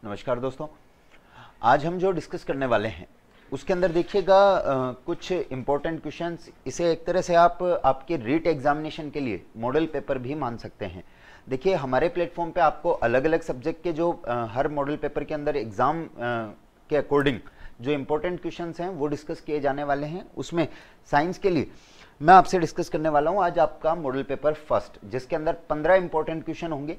नमस्कार दोस्तों, आज हम जो डिस्कस करने वाले हैं उसके अंदर देखिएगा कुछ इम्पोर्टेंट क्वेश्चंस। इसे एक तरह से आप आपके रीट एग्जामिनेशन के लिए मॉडल पेपर भी मान सकते हैं। देखिए, हमारे प्लेटफॉर्म पे आपको अलग अलग सब्जेक्ट के जो हर मॉडल पेपर के अंदर एग्जाम के अकॉर्डिंग जो इम्पोर्टेंट क्वेश्चंस हैं वो डिस्कस किए जाने वाले हैं। उसमें साइंस के लिए मैं आपसे डिस्कस करने वाला हूं आज आपका मॉडल पेपर फर्स्ट, जिसके अंदर 15 इंपॉर्टेंट क्वेश्चन होंगे।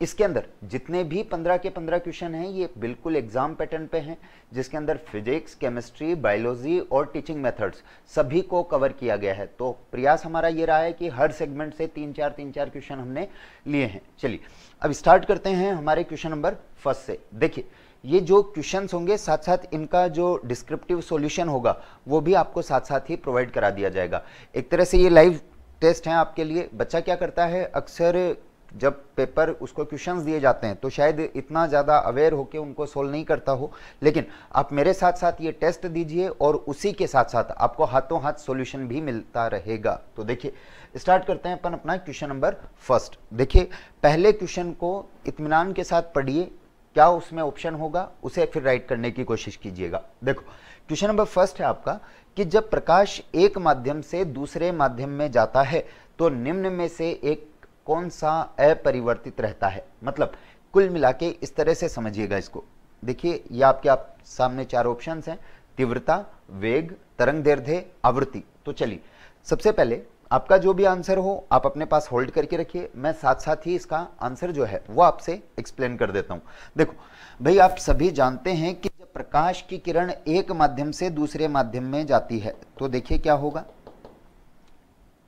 इसके अंदर जितने भी 15 के 15 क्वेश्चन हैं ये बिल्कुल एग्जाम पैटर्न पे हैं, जिसके अंदर फिजिक्स, केमिस्ट्री, बायोलॉजी और टीचिंग मेथड्स सभी को कवर किया गया है। तो प्रयास हमारा ये रहा है कि हर सेगमेंट से 3-4 क्वेश्चन हमने लिए हैं। चलिए अब स्टार्ट करते हैं हमारे क्वेश्चन नंबर फर्स्ट से। देखिए, ये जो क्वेश्चंस होंगे साथ साथ इनका जो डिस्क्रिप्टिव सॉल्यूशन होगा वो भी आपको साथ साथ ही प्रोवाइड करा दिया जाएगा। एक तरह से ये लाइव टेस्ट है आपके लिए। बच्चा क्या करता है, अक्सर जब पेपर उसको क्वेश्चंस दिए जाते हैं तो शायद इतना ज़्यादा अवेयर होकर उनको सोल्व नहीं करता हो, लेकिन आप मेरे साथ साथ ये टेस्ट दीजिए और उसी के साथ साथ आपको हाथों हाथ सॉल्यूशन भी मिलता रहेगा। तो देखिए, स्टार्ट करते हैं अपन अपना क्वेश्चन नंबर फर्स्ट। देखिए, पहले क्वेश्चन को इत्मीनान के साथ पढ़िए, क्या उसमें ऑप्शन होगा उसे फिर राइट करने की कोशिश कीजिएगा। देखो, क्वेश्चन नंबर फर्स्ट है आपका कि जब प्रकाश एक माध्यम से दूसरे माध्यम में जाता है तो निम्न में से एक कौन सा अपरिवर्तित रहता है। मतलब कुल मिला के इस तरह से समझिएगा इसको। देखिए, ये आपके सामने 4 ऑप्शंस हैं, तीव्रता, वेग, तरंगदैर्ध्य, आवृत्ति। तो चलिए, सबसे पहले आपका जो भी आंसर हो आप अपने पास होल्ड करके रखिए, मैं साथ साथ ही इसका आंसर जो है वो आपसे एक्सप्लेन कर देता हूं। देखो भाई, आप सभी जानते हैं कि जब प्रकाश की किरण एक माध्यम से दूसरे माध्यम में जाती है तो देखिए क्या होगा,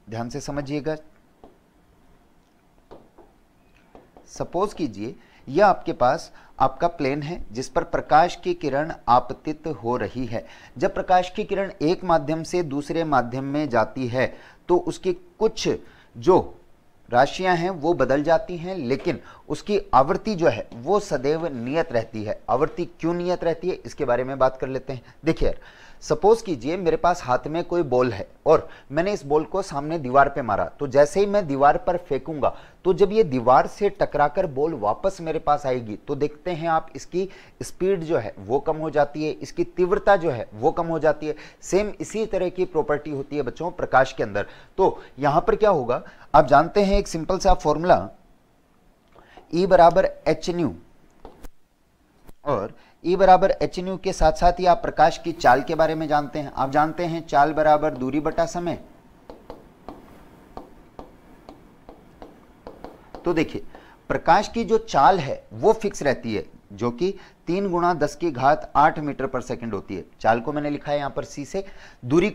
ध्यान से समझिएगा। सपोज कीजिए यह आपके पास आपका प्लेन है जिस पर प्रकाश की किरण आपतित हो रही है। जब प्रकाश की किरण एक माध्यम से दूसरे माध्यम में जाती है तो उसकी कुछ जो राशियां हैं वो बदल जाती हैं, लेकिन उसकी आवृत्ति जो है वो सदैव नियत रहती है। आवृत्ति क्यों नियत रहती है इसके बारे में बात कर लेते हैं। देखिए यार, सपोज कीजिए मेरे पास हाथ में कोई बॉल है और मैंने इस बॉल को सामने दीवार पे मारा, तो जैसे ही मैं दीवार पर फेंकूंगा तो जब ये दीवार से टकराकर बॉल वापस मेरे पास आएगी तो देखते हैं आप इसकी स्पीड जो है वो कम हो जाती है, इसकी तीव्रता जो है वो कम हो जाती है। सेम इसी तरह की प्रॉपर्टी होती है बच्चों प्रकाश के अंदर। तो यहां पर क्या होगा, आप जानते हैं एक सिंपल सा फॉर्मूला E बराबर एच न्यू, और E बराबर एच न्यू के साथ साथ ही आप प्रकाश की चाल के बारे में जानते हैं। आप जानते हैं चाल बराबर दूरी बटा समय। तो देखिए, प्रकाश की जो चाल है वो फिक्स रहती है, जो कि 3 × 10⁸ मीटर पर सेकंड होती है। चाल को मैंने लिखा है यहां पर c से, दूरी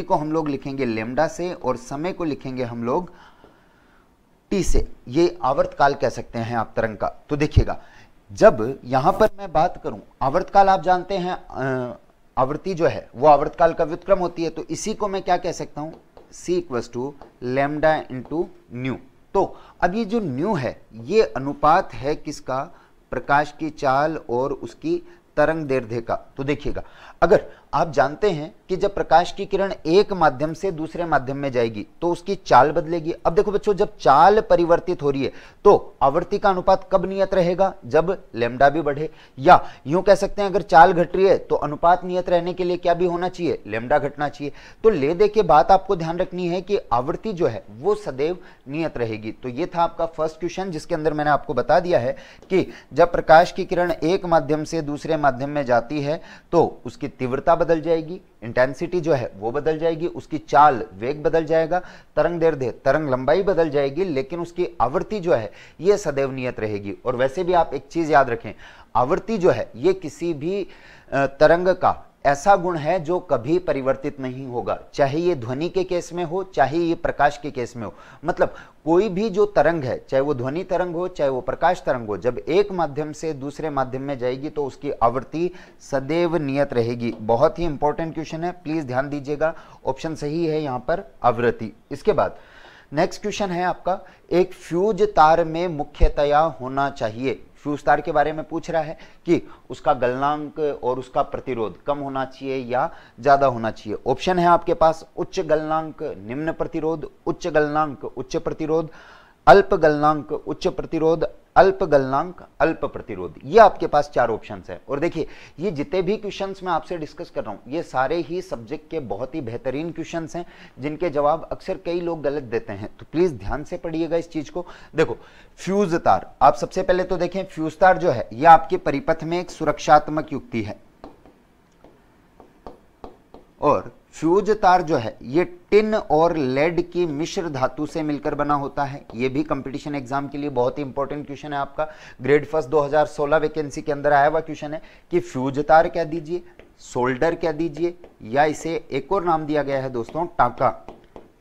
को हम लोग लिखेंगे लैम्डा से, और समय को लिखेंगे हम लोग t से। ये आवर्तकाल कह सकते हैं आप तरंग का। तो देखिएगा, जब यहां पर मैं बात करूं आवर्तकाल, आप जानते हैं आवृत्ति जो है वो आवर्तकाल का व्युत्क्रम होती है, तो इसी को मैं क्या कह सकता हूं, c = लैम्डा × न्यू। तो अब ये जो न्यू है ये अनुपात है किसका, प्रकाश की चाल और उसकी तरंग दैर्ध्य का। तो देखिएगा, अगर आप जानते हैं कि जब प्रकाश की किरण एक माध्यम से दूसरे माध्यम में जाएगी तो उसकी चाल बदलेगी। अब देखो बच्चों, जब चाल परिवर्तित हो रही है तो आवृत्ति का अनुपात कब नियत रहेगा, जब लैम्डा भी बढ़े, या यूं कह सकते हैं अगर चाल घट रही है तो अनुपात नियत रहने के लिए क्या भी होना चाहिए, लैम्डा घटना चाहिए। तो ले दे के बात आपको ध्यान रखनी है कि आवृत्ति जो है वो सदैव नियत रहेगी। तो ये था आपका फर्स्ट क्वेश्चन, जिसके अंदर मैंने आपको बता दिया है कि जब प्रकाश की किरण एक माध्यम से दूसरे माध्यम में जाती है तो उसकी तीव्रता बदल जाएगी, इंटेंसिटी जो है वो बदल जाएगी, उसकी चाल वेग बदल जाएगा, तरंग दैर्ध्य तरंग लंबाई बदल जाएगी, लेकिन उसकी आवृत्ति जो है ये सदैव नियत रहेगी। और वैसे भी आप एक चीज याद रखें, आवृत्ति जो है ये किसी भी तरंग का ऐसा गुण है जो कभी परिवर्तित नहीं होगा, चाहे ये ध्वनि के केस में हो चाहे ये प्रकाश के केस में हो। मतलब कोई भी जो तरंग है, चाहे वो ध्वनि तरंग हो चाहे वो प्रकाश तरंग हो, जब एक माध्यम से दूसरे माध्यम में जाएगी तो उसकी आवृत्ति सदैव नियत रहेगी। बहुत ही इंपॉर्टेंट क्वेश्चन है, प्लीज ध्यान दीजिएगा। ऑप्शन सही है यहाँ पर आवृत्ति। इसके बाद नेक्स्ट क्वेश्चन है आपका, एक फ्यूज तार में मुख्यतया होना चाहिए। फ्यूज तार के बारे में पूछ रहा है कि उसका गलनांक और उसका प्रतिरोध कम होना चाहिए या ज्यादा होना चाहिए। ऑप्शन है आपके पास उच्च गलनांक निम्न प्रतिरोध, उच्च गलनांक उच्च प्रतिरोध, अल्प गलनांक उच्च प्रतिरोध, अल्प गलनांक, अल्प प्रतिरोध, ये आपके पास 4 ऑप्शंस है। और देखिए ये जितने भी क्वेश्चंस मैं आपसे डिस्कस कर रहा हूं ये सारे ही सब्जेक्ट के बहुत ही बेहतरीन क्वेश्चंस हैं जिनके जवाब अक्सर कई लोग गलत देते हैं, तो प्लीज ध्यान से पढ़िएगा इस चीज को। देखो फ्यूज तार, आप सबसे पहले तो देखें फ्यूज तार जो है ये आपके परिपथ में एक सुरक्षात्मक युक्ति है, और फ्यूज तार जो है ये टिन और लेड की मिश्र धातु से मिलकर बना होता है। ये भी कंपटीशन एग्जाम के लिए बहुत ही इंपॉर्टेंट क्वेश्चन है, आपका ग्रेड फर्स्ट 2016 वैकेंसी के अंदर आया हुआ क्वेश्चन है कि फ्यूज तार कह दीजिए, सोल्डर कह दीजिए, या इसे एक और नाम दिया गया है दोस्तों टांका।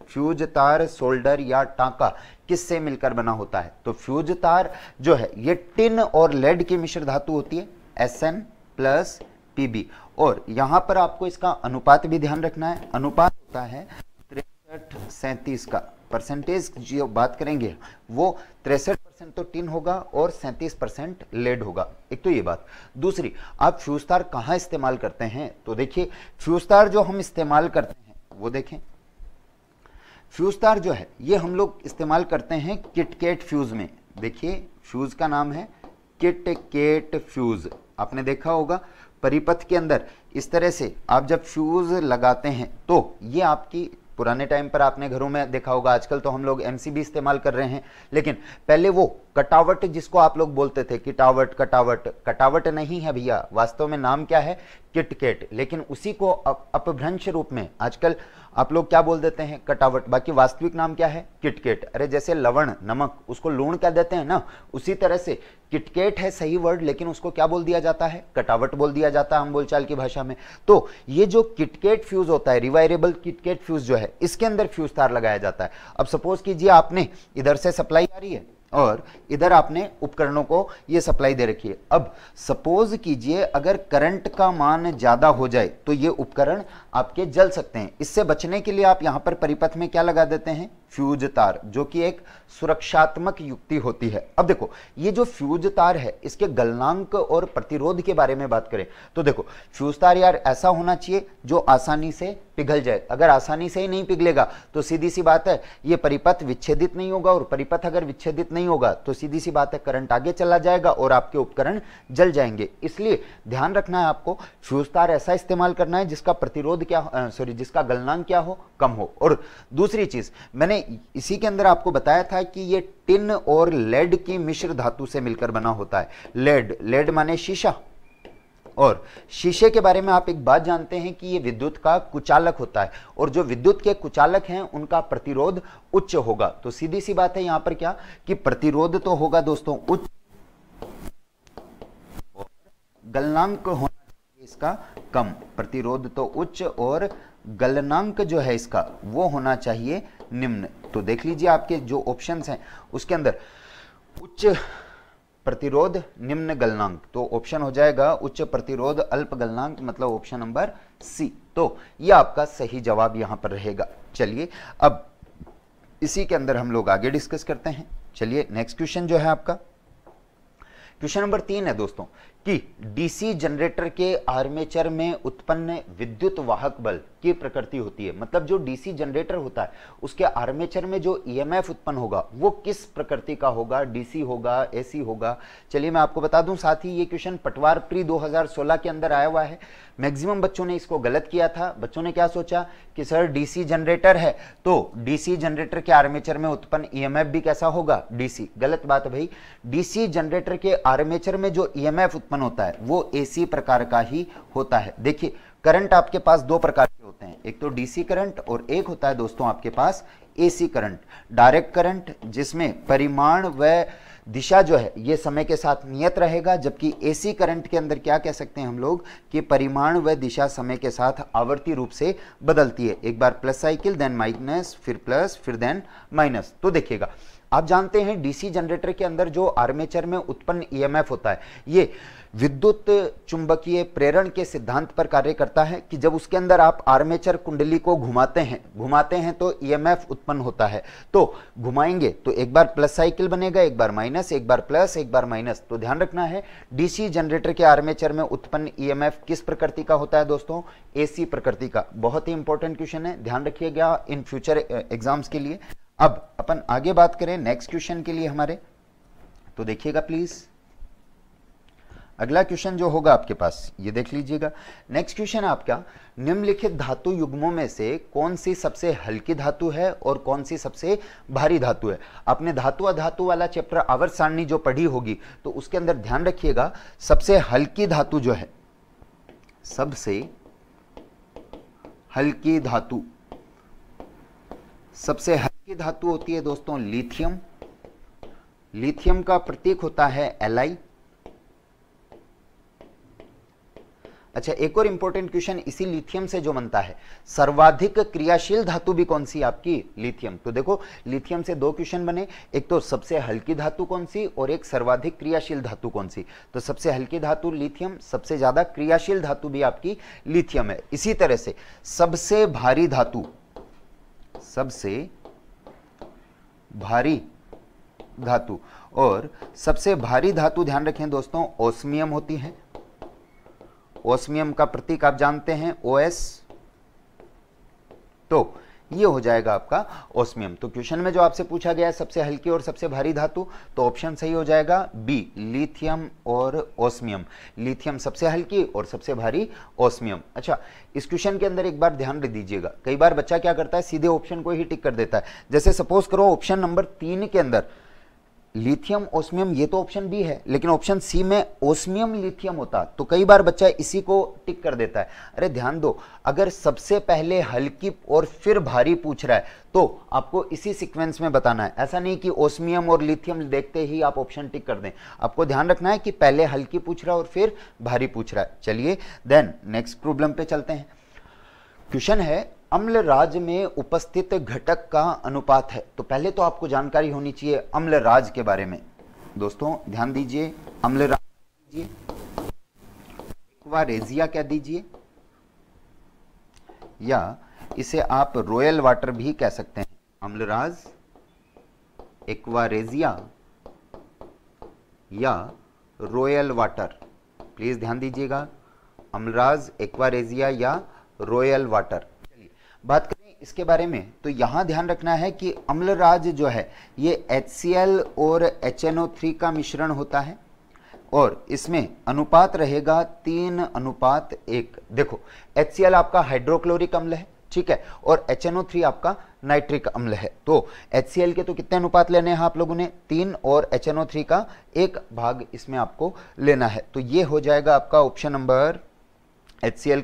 फ्यूज तार, सोल्डर या टांका किससे मिलकर बना होता है? तो फ्यूज तार जो है ये टिन और लेड की मिश्र धातु होती है, Sn प्लस Pb, और यहां पर आपको इसका अनुपात भी ध्यान रखना है। अनुपात होता है 63-37 का। परसेंटेज जो बात करेंगे वो 63% तो टिन होगा और 37% लेड होगा। एक तो ये बात। दूसरी, आप फ्यूज तार कहां इस्तेमाल करते हैं? तो देखिए फ्यूज तार जो हम इस्तेमाल करते हैं वो देखें, फ्यूज तार जो है ये हम लोग इस्तेमाल करते हैं किटकैट फ्यूज में। देखिए फ्यूज का नाम है किटकैट फ्यूज, आपने देखा होगा परिपथ के अंदर इस तरह से आप जब फ्यूज लगाते हैं तो ये आपकी, पुराने टाइम पर आपने घरों में देखा होगा, आजकल तो हम लोग एमसीबी इस्तेमाल कर रहे हैं, लेकिन पहले वो कटावट जिसको आप लोग बोलते थे, किटावट, कटावट, कटावट नहीं है भैया, वास्तव में नाम क्या है? किटकैट, लेकिन उसी को अपभ्रंश रूप में आजकल आप लोग क्या बोल देते हैं? कटावट, बाकी वास्तविक नाम क्या है? किटकैट। अरे जैसे लवण, नमक, उसको लूण क्या देते हैं ना, उसी तरह से किटकैट है सही वर्ड, लेकिन उसको क्या बोल दिया जाता है? कटावट बोल दिया जाता है हम बोलचाल की भाषा में। तो ये जो किटकैट फ्यूज होता है, रिवायरेबल किटकैट फ्यूज जो है, इसके अंदर फ्यूज तार लगाया जाता है। अब सपोज कीजिए आपने इधर से सप्लाई आ रही है और इधर आपने उपकरणों को ये सप्लाई दे रखी है। अब सपोज कीजिए अगर करंट का मान ज्यादा हो जाए तो ये उपकरण आपके जल सकते हैं। इससे बचने के लिए आप यहां पर परिपथ में क्या लगा देते हैं? फ्यूज तार, जो कि एक सुरक्षात्मक युक्ति होती है। अब देखो ये जो फ्यूज तार है इसके गलनांक और प्रतिरोध के बारे में बात करें तो देखो फ्यूज तार यार ऐसा होना चाहिए जो आसानी से पिघल जाए। अगर आसानी से ही नहीं पिघलेगा तो सीधी सी बात है ये परिपथ विच्छेदित नहीं होगा, और परिपथ अगर विच्छेदित नहीं होगा तो सीधी सी बात है करंट आगे चला जाएगा और आपके उपकरण जल जाएंगे। इसलिए ध्यान रखना है आपको, फ्यूज तार ऐसा इस्तेमाल करना है जिसका प्रतिरोध क्या, जिसका गलनांक क्या हो? कम हो। और दूसरी चीज मैंने इसी के अंदर आपको बताया था कि ये टिन और लेड की मिश्र धातु से मिलकर बना होता है। लेड, लेड माने शीशा, और शीशे के बारे में आप एक बात जानते हैं कि ये विद्युत का कुचालक होता है, और जो विद्युत के कुचालक हैं उनका प्रतिरोध उच्च होगा। तो सीधी सी बात है यहां पर क्या कि प्रतिरोध तो होगा दोस्तों उच्च, गलनांक होना चाहिए इसका कम। प्रतिरोध तो उच्च और गलनांक जो है इसका वो होना चाहिए निम्न। तो देख लीजिए आपके जो ऑप्शंस हैं उसके अंदर उच्च प्रतिरोध, निम्न गलनांक, तो ऑप्शन हो जाएगा उच्च प्रतिरोध, अल्प गलनांक, मतलब ऑप्शन नंबर सी। तो यह आपका सही जवाब यहां पर रहेगा। चलिए अब इसी के अंदर हम लोग आगे डिस्कस करते हैं। चलिए नेक्स्ट क्वेश्चन जो है आपका क्वेश्चन नंबर 3 है दोस्तों कि डीसी जनरेटर के आर्मेचर में उत्पन्न विद्युत वाहक बल की प्रकृति होती है। मतलब जो डीसी जनरेटर होता है उसके आर्मेचर में जो ईएमएफ उत्पन्न होगा वो किस प्रकृति का होगा? डीसी होगा, एसी होगा? चलिए मैं आपको बता दूं, साथ ही ये क्वेश्चन पटवार प्री 2016 के अंदर आया हुआ है। मैक्सिमम बच्चों ने इसको गलत किया था। बच्चों ने क्या सोचा कि सर डीसी जनरेटर है तो डीसी जनरेटर के आर्मेचर में उत्पन्न ईएमएफ भी कैसा होगा? डीसी। गलत बात है भाई, डीसी जनरेटर के आर्मेचर में जो ईएमएफ उत्पन्न होता है वो एसी प्रकार का ही होता है। देखिए करंट आपके पास दो प्रकार के होते हैं, एक तो डीसी करंट और एक होता है दोस्तों आपके पास एसी करंट। डायरेक्ट करंट जिसमें परिमाण व दिशा जो है ये समय के साथ नियत रहेगा, जबकि एसी करंट के अंदर क्या कह सकते हैं हम लोग कि परिमाण व दिशा समय के साथ आवर्ती रूप से बदलती है। एक बार प्लस साइकिल, देन माइनस, फिर प्लस, फिर देन माइनस। तो देखिएगा आप जानते हैं डीसी जनरेटर के अंदर जो आर्मेचर में उत्पन्न ईएमएफ होता है ये विद्युत चुंबकीय प्रेरण के सिद्धांत पर कार्य करता है कि जब उसके अंदर आप आर्मेचर कुंडली को घुमाते हैं तो ईएमएफ उत्पन्न होता है। तो घुमाएंगे तो एक बार प्लस साइकिल बनेगा, एक बार माइनस, एक बार प्लस, एक बार माइनस। तो ध्यान रखना है डीसी जनरेटर के आर्मेचर में उत्पन्न ईएमएफ किस प्रकृति का होता है दोस्तों? एसी प्रकृति का। बहुत ही इंपॉर्टेंट क्वेश्चन है, ध्यान रखिएगा इन फ्यूचर एग्जाम्स के लिए। अब अपन आगे बात करें नेक्स्ट क्वेश्चन के लिए हमारे तो देखिएगा प्लीज, अगला क्वेश्चन जो होगा आपके पास ये देख लीजिएगा। नेक्स्ट क्वेश्चन है आपका, निम्नलिखित धातु युग्मों में से कौन सी सबसे हल्की धातु है और कौन सी सबसे भारी धातु है। आपने धातु अधातु वाला चैप्टर आवर्त सारणी जो पढ़ी होगी तो उसके अंदर ध्यान रखिएगा, सबसे हल्की धातु जो है, सबसे हल्की धातु, सबसे हल्की धातु होती है दोस्तों लिथियम। लिथियम का प्रतीक होता है Li। अच्छा, एक और इंपॉर्टेंट क्वेश्चन इसी लिथियम से जो बनता है, सर्वाधिक क्रियाशील धातु भी कौन सी आपकी, लिथियम। तो देखो लिथियम से दो क्वेश्चन बने, एक तो सबसे हल्की धातु कौन सी और एक सर्वाधिक क्रियाशील धातु कौन सी। तो सबसे हल्की धातु लिथियम, सबसे ज्यादा क्रियाशील धातु भी आपकी लिथियम है। इसी तरह से सबसे भारी धातु, सबसे भारी धातु और सबसे भारी धातु ध्यान रखें दोस्तों ओस्मियम होती है। ओस्मियम का प्रतीक आप जानते हैं OS, तो ये हो जाएगा आपका ओस्मियम। तो क्वेश्चन में जो आपसे पूछा गया है सबसे हल्की और सबसे भारी धातु, तो ऑप्शन सही हो जाएगा बी, लिथियम और ओस्मियम। लिथियम सबसे हल्की और सबसे भारी ओस्मियम। अच्छा, इस क्वेश्चन के अंदर एक बार ध्यान रख दीजिएगा, कई बार बच्चा क्या करता है सीधे ऑप्शन को ही टिक कर देता है। जैसे सपोज करो ऑप्शन नंबर 3 के अंदर लिथियम ओस्मियम, ये तो ऑप्शन बी है, लेकिन ऑप्शन सी में ओस्मियम लिथियम होता, तो कई बार बच्चा इसी को टिक कर देता है। अरे ध्यान दो, अगर सबसे पहले हल्की और फिर भारी पूछ रहा है तो आपको इसी सीक्वेंस में बताना है। ऐसा नहीं कि ओस्मियम और लिथियम देखते ही आप ऑप्शन टिक कर दें, आपको ध्यान रखना है कि पहले हल्की पूछ रहा है और फिर भारी पूछ रहा है। चलिए देन नेक्स्ट प्रॉब्लम पे चलते हैं। क्वेश्चन है, अम्लराज में उपस्थित घटक का अनुपात है। तो पहले तो आपको जानकारी होनी चाहिए अम्लराज के बारे में। दोस्तों ध्यान दीजिए, अम्लराज दीजिए, एक्वारेजिया क्या दीजिए, या इसे आप रॉयल वाटर भी कह सकते हैं। अम्लराज, एक्वारेजिया या रॉयल वाटर, प्लीज ध्यान दीजिएगा, अम्लराज, एक्वारेजिया या रॉयल वाटर। बात करें इसके बारे में तो यहां ध्यान रखना है कि अम्लराज जो है ये HCl और HNO3 का मिश्रण होता है और इसमें अनुपात रहेगा 3:1। देखो HCl आपका हाइड्रोक्लोरिक अम्ल है, ठीक है, और HNO3 आपका नाइट्रिक अम्ल है। तो HCl के तो कितने अनुपात लेने हैं आप लोगों ने, 3, और HNO3 का 1 भाग इसमें आपको लेना है। तो ये हो जाएगा आपका ऑप्शन नंबर, HCl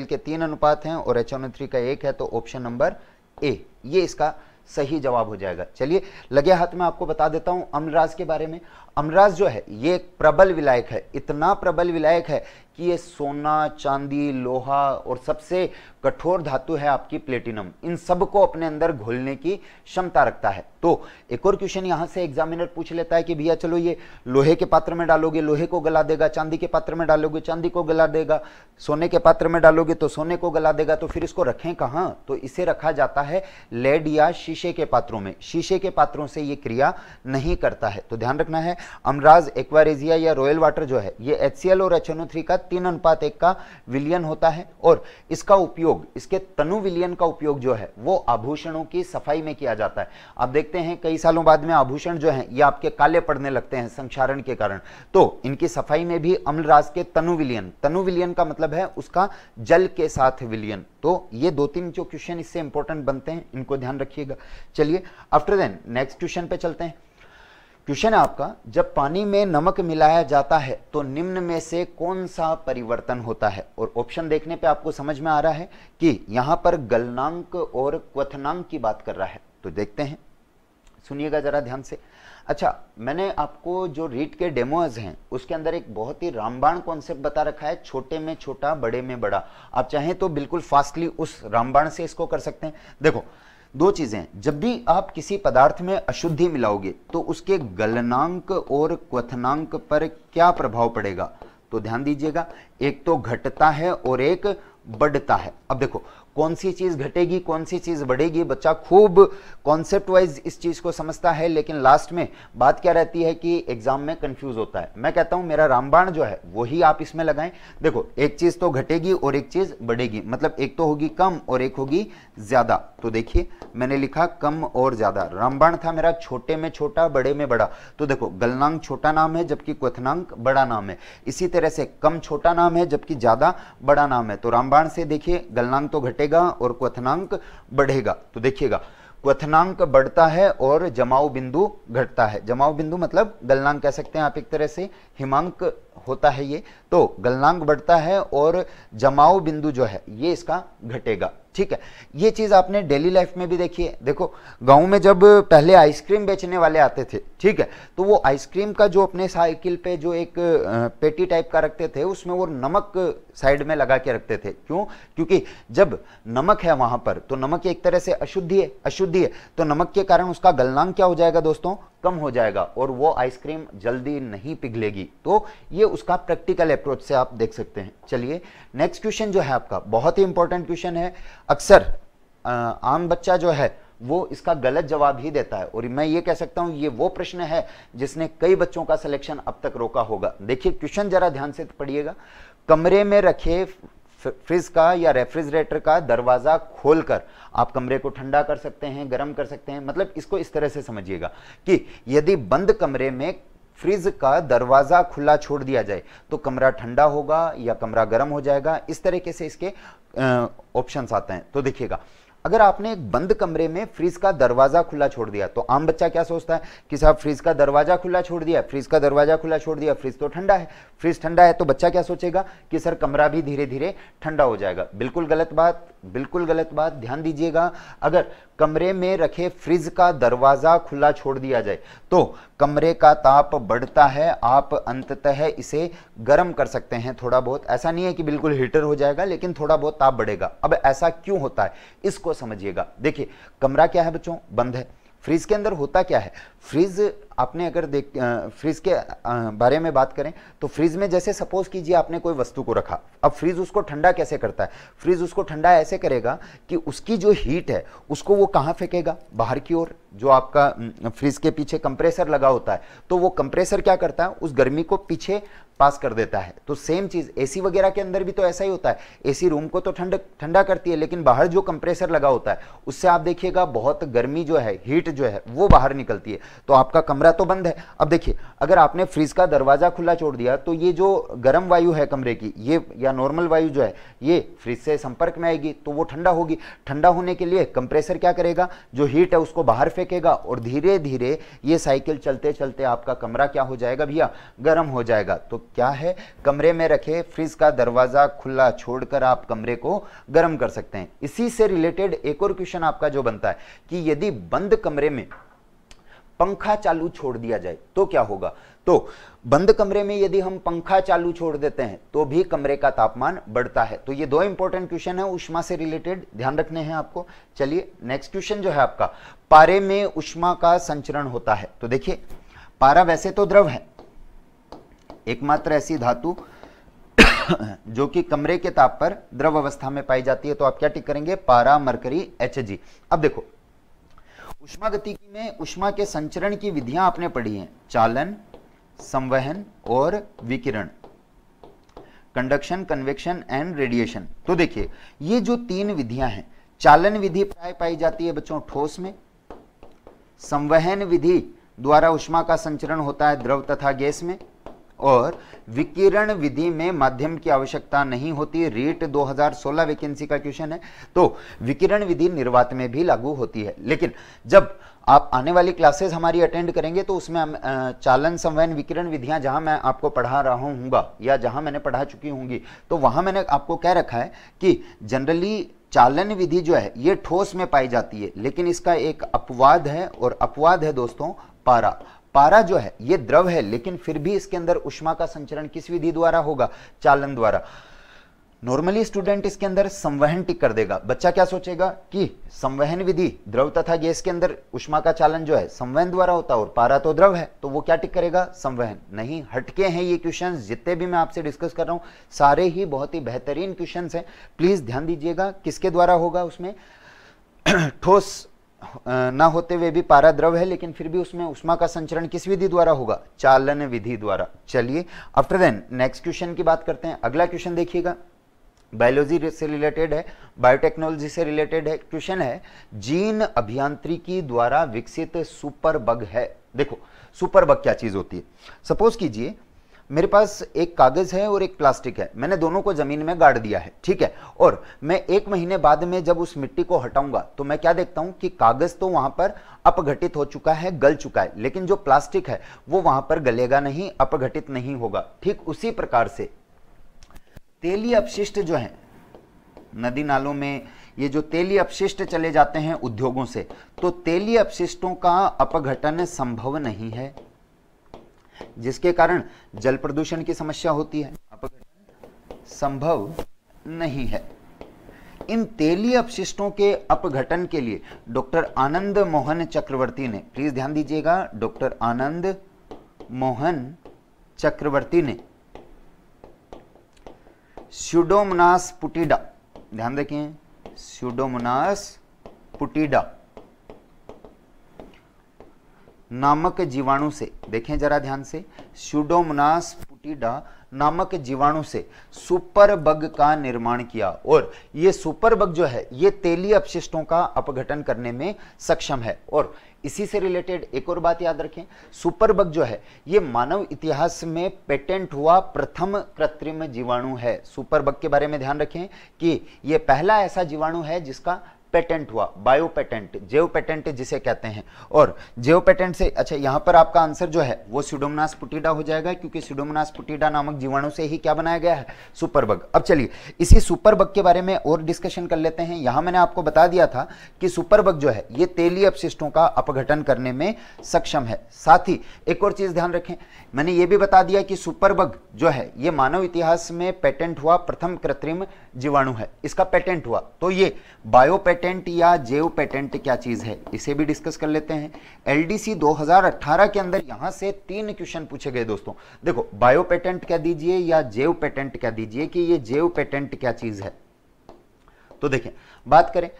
के 3 अनुपात हैं और HNO3 का 1 है, तो ऑप्शन नंबर ए ये इसका सही जवाब हो जाएगा। चलिए लगे हाथ में आपको बता देता हूं अम्लराज के बारे में। अम्लराज जो है ये एक प्रबल विलायक है, इतना प्रबल विलायक है कि ये सोना, चांदी, लोहा और सबसे कठोर धातु है आपकी प्लेटिनम, इन सब को अपने अंदर घोलने की क्षमता रखता है। तो एक और क्वेश्चन यहां से एग्जामिनर पूछ लेता है कि भैया चलो ये लोहे के पात्र में डालोगे लोहे को गला देगा, चांदी के पात्र में डालोगे चांदी को गला देगा, सोने के पात्र में डालोगे तो सोने को गला देगा, तो फिर इसको रखें कहां, तो इसे रखा जाता है लेड या शीशे के पात्रों में। शीशे के पात्रों से ये क्रिया नहीं करता है। तो ध्यान रखना है, अम्लराज, एक्वारेजिया या रॉयल वाटर जो है ये HCl और HNO3 का 3:1 का विलयन होता है और इसका उपयोग, इसके तनु विलयन का उपयोग जो है वो आभूषणों की सफाई में किया जाता है। आप देखते हैं कई सालों बाद में आभूषण जो हैं ये आपके काले पड़ने लगते हैं संक्षारण के कारण, तो इनकी सफाई में भी अम्लराज के तनु विलयन का मतलब है उसका जल के साथ विलयन। तो ये 2-3 जो क्वेश्चन इससे इंपॉर्टेंट बनते हैं, इनको ध्यान रखिएगा। चलिए आफ्टर देन नेक्स्ट क्वेश्चन पे चलते हैं। क्वेश्चन है आपका, जब पानी में नमक मिलाया जाता है तो निम्न में से कौन सा परिवर्तन होता है। और ऑप्शन देखने पे आपको समझ में आ रहा है कि यहां पर गलनांक और क्वथनांक की बात कर रहा है। तो देखते हैं, सुनिएगा जरा ध्यान से। अच्छा, मैंने आपको जो रीट के डेमोज हैं उसके अंदर एक बहुत ही रामबाण कॉन्सेप्ट बता रखा है, छोटे में छोटा बड़े में बड़ा। आप चाहें तो बिल्कुल फास्टली उस रामबाण से इसको कर सकते हैं। देखो 2 चीजें, जब भी आप किसी पदार्थ में अशुद्धि मिलाओगे तो उसके गलनांक और क्वथनांक पर क्या प्रभाव पड़ेगा। तो ध्यान दीजिएगा, एक तो घटता है और एक बढ़ता है। अब देखो कौन सी चीज घटेगी, कौन सी चीज बढ़ेगी, बच्चा खूब कॉन्सेप्ट वाइज इस चीज को समझता है, लेकिन लास्ट में बात क्या रहती है कि एग्जाम में कंफ्यूज होता है। मैं कहता हूं मेरा रामबाण जो है वही आप इसमें लगाएं। देखो एक चीज तो घटेगी और एक चीज बढ़ेगी, मतलब एक तो होगी कम और एक होगी ज्यादा। तो देखिए मैंने लिखा कम और ज्यादा। रामबाण था मेरा छोटे में छोटा, बड़े में बड़ा। तो देखो गलनांक छोटा नाम है जबकि क्वथनांक बड़ा नाम है। इसी तरह से कम छोटा नाम है जबकि ज्यादा बड़ा नाम है। तो रामबाण से देखिए गलनांक तो घटेगा और क्वथनांक बढ़ेगा। तो देखिएगा क्वथनांक बढ़ता है और जमाव बिंदु घटता है। जमाव बिंदु मतलब गलनांक कह सकते हैं आप एक तरह से, हिमांक होता है ये। तो गलनांक बढ़ता है और जमाव बिंदु जो है ये इसका घटेगा। ठीक है, ये चीज आपने डेली लाइफ में भी देखी है। देखो गांव में जब पहले आइसक्रीम बेचने वाले आते थे, ठीक है, तो वो आइसक्रीम का जो अपने साइकिल पे जो एक पेटी टाइप का रखते थे उसमें वो नमक साइड में लगा के रखते थे। क्यों? क्योंकि जब नमक है वहां पर तो नमक एक तरह से अशुद्धि है, तो नमक के कारण उसका गलनांक क्या हो जाएगा दोस्तों, कम हो जाएगा और वो आइसक्रीम जल्दी नहीं पिघलेगी। तो ये उसका प्रैक्टिकल अप्रोच से आप देख सकते हैं। चलिए नेक्स्ट क्वेश्चन जो है आपका बहुत ही इंपॉर्टेंट क्वेश्चन है। अक्सर आम बच्चा जो है वो इसका गलत जवाब ही देता है और मैं ये कह सकता हूं ये वो प्रश्न है जिसने कई बच्चों का सिलेक्शन अब तक रोका होगा। देखिए क्वेश्चन जरा ध्यान से पढ़िएगा। कमरे में रखे फ्रिज का या रेफ्रिजरेटर का दरवाजा खोलकर आप कमरे को ठंडा कर सकते हैं, गर्म कर सकते हैं। मतलब इसको इस तरह से समझिएगा कि यदि बंद कमरे में फ्रिज का दरवाजा खुला छोड़ दिया जाए तो कमरा ठंडा होगा या कमरा गर्म हो जाएगा। इस तरीके से इसके ऑप्शंस आते हैं। तो देखिएगा अगर आपने एक बंद कमरे में फ्रिज का दरवाजा खुला छोड़ दिया तो आम बच्चा क्या सोचता है कि साहब फ्रिज का दरवाजा खुला छोड़ दिया, फ्रिज का दरवाजा खुला छोड़ दिया, फ्रिज तो ठंडा है। फ्रिज ठंडा है तो बच्चा क्या सोचेगा कि सर कमरा भी धीरे धीरे ठंडा हो जाएगा। बिल्कुल गलत बात, बिल्कुल गलत बात। ध्यान दीजिएगा, अगर कमरे में रखे फ्रिज का दरवाजा खुला छोड़ दिया जाए तो कमरे का ताप बढ़ता है। आप अंततः इसे गर्म कर सकते हैं थोड़ा बहुत। ऐसा नहीं है कि बिल्कुल हीटर हो जाएगा, लेकिन थोड़ा बहुत ताप बढ़ेगा। अब ऐसा क्यों होता है इसको समझिएगा। देखिए कमरा क्या है बच्चों, बंद है। फ्रिज के अंदर होता क्या है, फ्रिज आपने अगर फ्रिज के बारे में बात करें तो फ्रिज में जैसे सपोज कीजिए आपने कोई वस्तु को रखा, अब फ्रिज उसको ठंडा कैसे करता है, फ्रिज उसको ठंडा ऐसे करेगा कि उसकी जो हीट है उसको वो कहाँ फेंकेगा, बाहर की ओर। जो आपका फ्रिज के पीछे कंप्रेसर लगा होता है तो वो कंप्रेसर क्या करता है, उस गर्मी को पीछे पास कर देता है। तो सेम चीज एसी वगैरह के अंदर भी तो ऐसा ही होता है। एसी रूम को तो ठंडा करती है, लेकिन बाहर जो कंप्रेसर लगा होता है उससे आप देखिएगा बहुत गर्मी जो है, हीट जो है वो बाहर निकलती है। तो आपका कमरा तो बंद है। अब देखिए अगर आपने फ्रिज का दरवाजा खुला छोड़ दिया तो ये जो गर्म वायु है कमरे की, ये या नॉर्मल वायु जो है ये फ्रिज से संपर्क में आएगी तो वो ठंडा होगी। ठंडा होने के लिए कंप्रेसर क्या करेगा, जो हीट है उसको बाहर फेंकेगा और धीरे धीरे ये साइकिल चलते चलते आपका कमरा क्या हो जाएगा भैया, गर्म हो जाएगा। तो क्या है, कमरे में रखे फ्रिज का दरवाजा खुला छोड़कर आप कमरे को गर्म कर सकते हैं। इसी से रिलेटेड एक और क्वेश्चन आपका जो बनता है कि यदि बंद कमरे में पंखा चालू छोड़ दिया जाए तो क्या होगा। तो बंद कमरे में यदि हम पंखा चालू छोड़ देते हैं तो भी कमरे का तापमान बढ़ता है। तो ये दो इंपॉर्टेंट क्वेश्चन है ऊष्मा से रिलेटेड, ध्यान रखने हैं आपको। चलिए नेक्स्ट क्वेश्चन जो है आपका, पारे में ऊष्मा का संचरण होता है। तो देखिए पारा वैसे तो द्रव है, एकमात्र ऐसी धातु जो कि कमरे के ताप पर द्रव अवस्था में पाई जाती है। तो आप क्या टिक करेंगे, पारा मरकरी Hg। अब देखो ऊष्मागतिकी में ऊष्मा के संचरण की विधियां आपने पढ़ी हैं, चालन, संवहन और विकिरण, कंडक्शन, कन्वेक्शन एंड रेडिएशन। तो देखिए ये जो तीन विधियां हैं, चालन विधि प्राय पाई जाती है बच्चों ठोस में, संवहन विधि द्वारा ऊष्मा का संचरण होता है द्रव तथा गैस में, और विकिरण विधि में माध्यम की आवश्यकता नहीं होती। रीट 2016 वैकेंसी का क्वेश्चन है। तो विकिरण विधि निर्वात में भी लागू होती है, लेकिन जब आप आने वाली क्लासेस हमारी अटेंड करेंगे तो उसमें हम चालन, संवहन, विकिरण विधियां जहां मैं आपको पढ़ा रहा हूँगा या जहां मैंने पढ़ा चुकी होंगी तो वहां मैंने आपको कह रखा है कि जनरली चालन विधि जो है ये ठोस में पाई जाती है, लेकिन इसका एक अपवाद है, और अपवाद है दोस्तों पारा। पारा जो है ये द्रव है, लेकिन फिर भी इसके अंदर ऊष्मा का संचरण किस विधि द्वारा होगा, चालन द्वारा। नॉर्मली स्टूडेंट इसके अंदर संवहन टिक कर देगा। बच्चा क्या सोचेगा कि संवहन विधि, द्रव तथा गैस के अंदर उष्मा का चालन जो है संवहन द्वारा होता है और पारा तो द्रव है, तो वो क्या टिक करेगा, संवहन। नहीं, हटके हैं ये क्वेश्चंस, जितने भी मैं आपसे डिस्कस कर रहा हूं सारे ही बहुत ही बेहतरीन क्वेश्चंस हैं। प्लीज ध्यान दीजिएगा किसके द्वारा होगा, उसमें ठोस ना होते हुए भी पारा द्रव है, लेकिन फिर भी उसमें उष्मा का संचरण किस विधि द्वारा होगा, चालन विधि द्वारा। चलिए आफ्टर देन नेक्स्ट क्वेश्चन की बात करते हैं। अगला क्वेश्चन देखिएगा, बायोलॉजी से रिलेटेड है, बायोटेक्नोलॉजी से रिलेटेड है। क्वेश्चन है, जीन अभियांत्रिकी द्वारा विकसित सुपर बग है। देखो सुपर बग क्या चीज होती है। सपोज कीजिए मेरे पास एक कागज है और एक प्लास्टिक है, मैंने दोनों को जमीन में गाड़ दिया है, ठीक है, और मैं 1 महीने बाद में जब उस मिट्टी को हटाऊंगा तो मैं क्या देखता हूं कि कागज तो वहां पर अपघटित हो चुका है, गल चुका है, लेकिन जो प्लास्टिक है वो वहां पर गलेगा नहीं, अपघटित नहीं होगा। ठीक उसी प्रकार से तेलीय अपशिष्ट जो है नदी नालों में, ये जो तेलीय अपशिष्ट चले जाते हैं उद्योगों से, तो तेलीय अपशिष्टों का अपघटन संभव नहीं है, जिसके कारण जल प्रदूषण की समस्या होती है, अपघटन संभव नहीं है। इन तेलीय अपशिष्टों के अपघटन के लिए डॉक्टर आनंद मोहन चक्रवर्ती ने, प्लीज ध्यान दीजिएगा, डॉक्टर आनंद मोहन चक्रवर्ती ने स्यूडोमोनास पुटिडा, ध्यान रखें स्यूडोमोनास पुटिडा नामक जीवाणु से, देखें जरा ध्यान से, स्यूडोमोनास पुटिडा नामक जीवाणु से सुपर बग का निर्माण किया, और ये सुपर बग जो है ये तेलीय अपशिष्टों का अपघटन करने में सक्षम है। और इसी से रिलेटेड एक और बात याद रखें, सुपर बग जो है ये मानव इतिहास में पेटेंट हुआ प्रथम कृत्रिम जीवाणु है। सुपर बग के बारे में ध्यान रखें कि ये पहला ऐसा जीवाणु है जिसका पेटेंट हुआ, बायो पेटेंट, जेव पेटेंट जिसे कहते हैं। और जेव पेटेंट से, अच्छा यहां पर आपका आंसर जो है वो स्यूडोमोनास पुटिडा हो जाएगा, क्योंकि स्यूडोमोनास पुटिडा नामक जीवाणु से ही क्या बनाया गया है, सुपर बग। अब चलिए इसी सुपर बग के बारे में और डिस्कशन कर लेते हैं। यहां मैंने आपको बता दिया था कि सुपर बग जो है ये तेलीय अपशिष्टों का अपघटन करने में सक्षम है। साथ ही एक और चीज ध्यान रखें, मैंने ये भी बता दिया कि सुपर बग जो है ये मानव इतिहास में पेटेंट हुआ प्रथम कृत्रिम जीवाणु है, इसका पेटेंट हुआ। तो ये बायो पेटेंट या जेव पेटेंट क्या चीज है, इसे भी डिस्कस कर लेते हैं। एलडीसी 2018 के अंदर यहां से 3 क्वेश्चन पूछे गए दोस्तों। देखो बायो पेटेंट कह दीजिए या जेव पेटेंट कह दीजिए कि ये जेव पेटेंट क्या चीज है। तो देखें, बात करें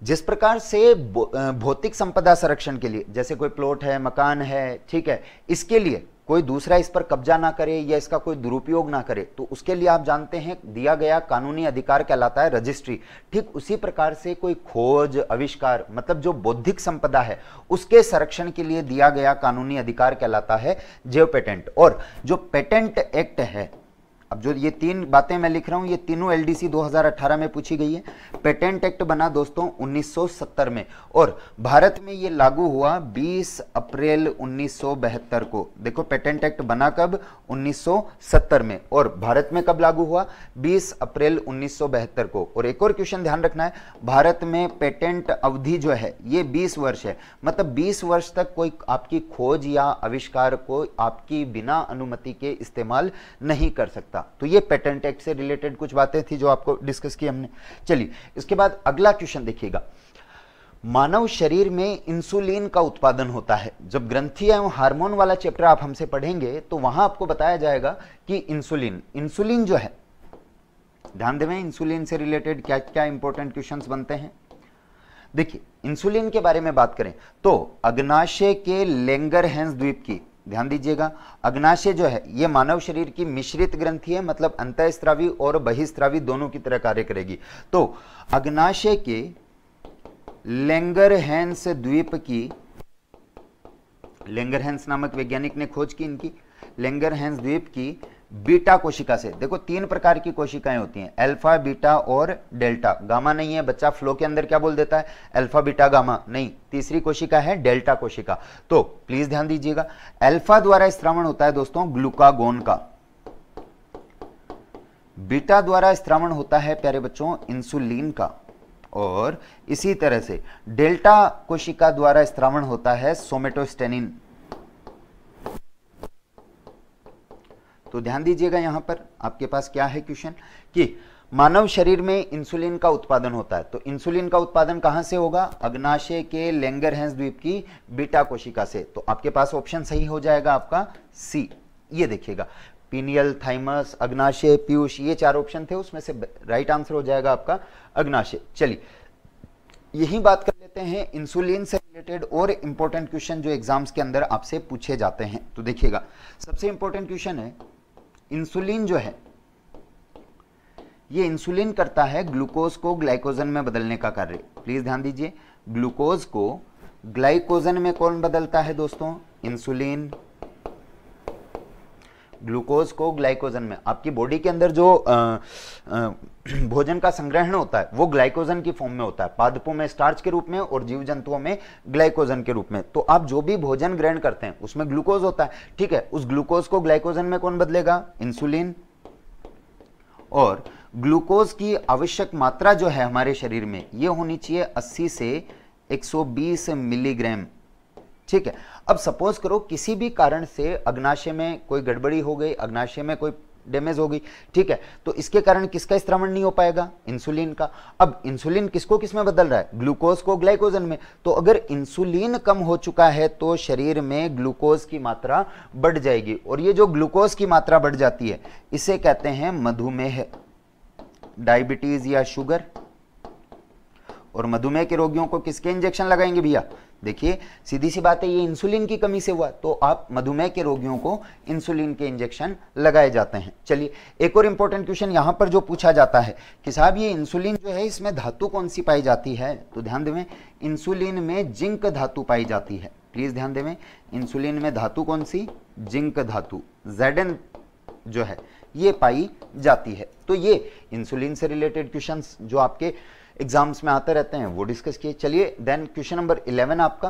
जिस प्रकार से भौतिक संपदा संरक्षण के लिए, जैसे कोई प्लॉट है, मकान है, ठीक है, इसके लिए कोई दूसरा इस पर कब्जा ना करे या इसका कोई दुरुपयोग ना करे, तो उसके लिए आप जानते हैं दिया गया कानूनी अधिकार कहलाता है रजिस्ट्री। ठीक उसी प्रकार से कोई खोज, आविष्कार, मतलब जो बौद्धिक संपदा है उसके संरक्षण के लिए दिया गया कानूनी अधिकार कहलाता है जेव पेटेंट। और जो पेटेंट एक्ट है, अब जो ये 3 बातें मैं लिख रहा हूं ये तीनों एलडीसी 2018 में पूछी गई है। पेटेंट एक्ट बना दोस्तों 1970 में, और भारत में ये लागू हुआ 20 अप्रैल 1972 को। देखो पेटेंट एक्ट बना कब, 1970 में, और भारत में कब लागू हुआ, 20 अप्रैल 1972 को। और एक और क्वेश्चन ध्यान रखना है, भारत में पेटेंट अवधि जो है ये 20 वर्ष है, मतलब 20 वर्ष तक कोई आपकी खोज या आविष्कार को आपकी बिना अनुमति के इस्तेमाल नहीं कर सकता। तो ये पेटेंट एक्ट से रिलेटेड कुछ बातें थी जो आपको डिस्कस की हमने। चलिए इसके बाद अगला क्वेश्चन देखिएगा, मानव शरीर में इंसुलिन का उत्पादन होता है। जब ग्रंथि एवं हार्मोन वाला चैप्टर आप हमसे पढ़ेंगे तो वहां आपको बताया जाएगा कि इंसुलिन जो है, ध्यान देवें इंसुलिन से रिलेटेड क्या क्या इंपॉर्टेंट क्वेश्चंस बनते हैं। देखिए इंसुलिन के बारे में बात करें तो अग्नाशय के लैंगरहैंस द्वीप की, ध्यान दीजिएगा, अग्नाशय जो है ये मानव शरीर की मिश्रित ग्रंथि है, मतलब अंतःस्रावी और बहिस्रावी दोनों की तरह कार्य करेगी। तो अग्नाशय के लैंगरहैंस द्वीप की, लैंगरहैंस नामक वैज्ञानिक ने खोज की इनकी, लैंगरहैंस द्वीप की बीटा कोशिका से। देखो 3 प्रकार की कोशिकाएं होती हैं, अल्फा, बीटा और डेल्टा। गामा नहीं है, बच्चा फ्लो के अंदर क्या बोल देता है, अल्फा बीटा गामा, नहीं, तीसरी कोशिका है डेल्टा कोशिका। तो प्लीज ध्यान दीजिएगा, अल्फा द्वारा स्त्रावण होता है दोस्तों ग्लूकागोन का, बीटा द्वारा स्त्रावण होता है प्यारे बच्चों इंसुलिन का, और इसी तरह से डेल्टा कोशिका द्वारा स्त्रावण होता है सोमेटोस्टेनिन। तो ध्यान दीजिएगा यहां पर आपके पास क्या है क्वेश्चन कि मानव शरीर में इंसुलिन का उत्पादन होता है, तो इंसुलिन का उत्पादन कहां से होगा? अग्नाशय के लैंगरहैंस द्वीप की बीटा कोशिका से। तो आपके पास ऑप्शन सही हो जाएगा आपका सी। ये देखिएगा, पीनियल, थाइमस, अग्नाशय, पीयूष, ये 4 ऑप्शन थे, उसमें से राइट आंसर हो जाएगा आपका अग्नाशय। चलिए यही बात कर लेते हैं इंसुलिन से रिलेटेड और इंपॉर्टेंट क्वेश्चन जो एग्जाम्स के अंदर आपसे पूछे जाते हैं। तो देखिएगा, सबसे इंपॉर्टेंट क्वेश्चन है, इंसुलिन जो है ये इंसुलिन करता है ग्लूकोज को ग्लाइकोजन में बदलने का कार्य। प्लीज ध्यान दीजिए, ग्लूकोज को ग्लाइकोजन में कौन बदलता है दोस्तों? इंसुलिन। ग्लूकोज को ग्लाइकोजन में, आपकी बॉडी के अंदर जो भोजन का संग्रहण होता है वो ग्लाइकोजन की फॉर्म में होता है, पादपों में स्टार्च के रूप में और जीव जंतुओं में ग्लाइकोजन के रूप में। तो आप जो भी भोजन ग्रहण करते हैं उसमें ग्लूकोज होता है, ठीक है। उस ग्लूकोज को ग्लाइकोजन में कौन बदलेगा? इंसुलिन। और ग्लूकोज की आवश्यक मात्रा जो है हमारे शरीर में ये होनी चाहिए 80 से 120 मिलीग्राम, ठीक है। अब सपोज करो किसी भी कारण से अग्नाशय में कोई गड़बड़ी हो गई, अग्नाशय में कोई डैमेज हो गई, ठीक है, तो इसके कारण किसका स्त्रावण नहीं हो पाएगा? इंसुलिन का। अब इंसुलिन किसको किस में बदल रहा है? ग्लूकोज को ग्लाइकोजन में। तो अगर इंसुलिन कम हो चुका है तो शरीर में ग्लूकोज की मात्रा बढ़ जाएगी, और ये जो ग्लूकोज की मात्रा बढ़ जाती है इसे कहते हैं मधुमेह, डायबिटीज या शुगर। और मधुमेह के रोगियों को किसके इंजेक्शन लगाएंगे भैया? देखिए सीधी सी बात है, ये इंसुलिन की कमी से हुआ, तो आप मधुमेह के रोगियों को इंसुलिन के इंजेक्शन लगाए जाते हैं। चलिए एक और इंपॉर्टेंट क्वेश्चन यहां पर जो पूछा जाता है कि साहब ये इंसुलिन जो है इसमें धातु कौन सी पाई जाती है? तो ध्यान देवें, इंसुलिन में जिंक धातु पाई जाती है। प्लीज ध्यान देवें, इंसुलिन में धातु कौन सी? जिंक धातु, Zn जो है ये पाई जाती है। तो ये इंसुलिन से रिलेटेड क्वेश्चंस जो आपके एग्जाम्स में आते रहते हैं वो डिस्कस किए। चलिए देन क्वेश्चन नंबर 11 आपका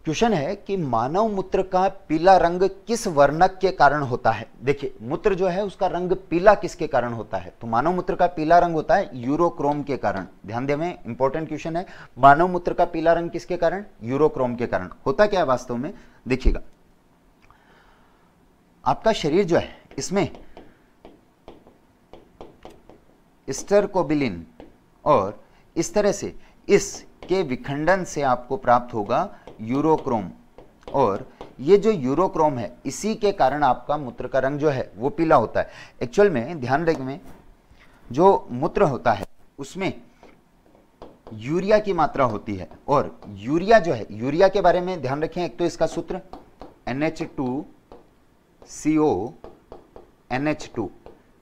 क्वेश्चन है कि मानव मूत्र का पीला रंग किस वर्णक के कारण होता है? देखिए मूत्र जो है उसका रंग पीला किसके कारण होता है? तो मानव मूत्र का पीला रंग होता है यूरोक्रोम के कारण। ध्यान देवें, इंपॉर्टेंट क्वेश्चन है, मानव मूत्र का पीला रंग किसके कारण? यूरोक्रोम के कारण। होता क्या है वास्तव में? देखिएगा, आपका शरीर जो है इसमें स्टरकोबिलिन और इस तरह से इसके विखंडन से आपको प्राप्त होगा यूरोक्रोम, और ये जो यूरोक्रोम है इसी के कारण आपका मूत्र का रंग जो है वो पीला होता है। एक्चुअल में ध्यान रखें, जो मूत्र होता है उसमें यूरिया की मात्रा होती है, और यूरिया जो है, यूरिया के बारे में ध्यान रखें, एक तो इसका सूत्र NH2CONH2